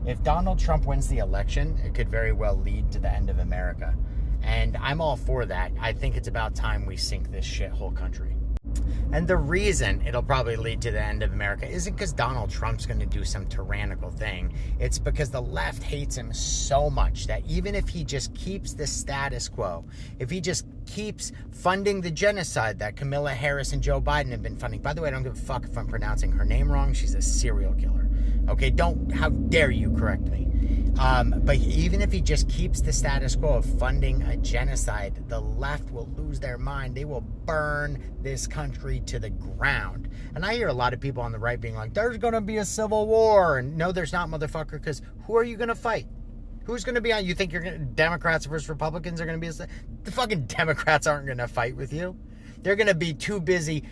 If Donald Trump wins the election, it could very well lead to the end of America. And I'm all for that. I think it's about time we sink this shithole country. And the reason it'll probably lead to the end of America isn't because Donald Trump's going to do some tyrannical thing. It's because the left hates him so much that even if he just keeps the status quo, if he just keeps funding the genocide that Kamala Harris and Joe Biden have been funding. By the way, I don't give a fuck if I'm pronouncing her name wrong. She's a serial killer. Okay, how dare you correct me. But even if he just keeps the status quo of funding a genocide, the left will lose their mind. They will burn this country to the ground. And I hear a lot of people on the right being like, there's going to be a civil war. And no, there's not, motherfucker, because who are you going to fight? Who's going to be on? You think Democrats versus Republicans are going to be the fucking Democrats aren't going to fight with you. They're going to be too busy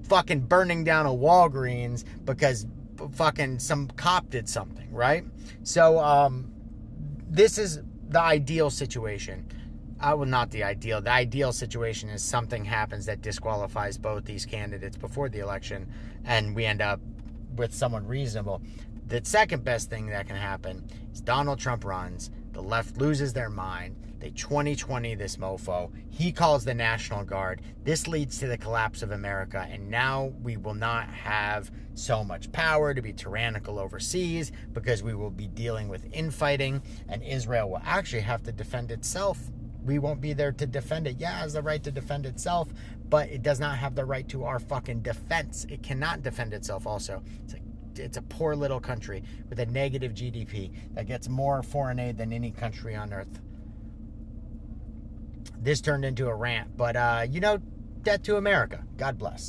fucking burning down a Walgreens because fucking some cop did something, right? So, this is the ideal situation. Well, not the ideal. The ideal situation is something happens that disqualifies both these candidates before the election, and we end up with someone reasonable. The second best thing that can happen is Donald Trump runs, the left loses their mind, they 2020 this mofo, he calls the National Guard, this leads to the collapse of America, and now we will not have so much power to be tyrannical overseas because we will be dealing with infighting, and Israel will actually have to defend itself. We won't be there to defend it. Yeah, it has the right to defend itself, but it does not have the right to our fucking defense. It cannot defend itself also. It's a poor little country with a negative GDP that gets more foreign aid than any country on earth. This turned into a rant, but debt to America. God bless.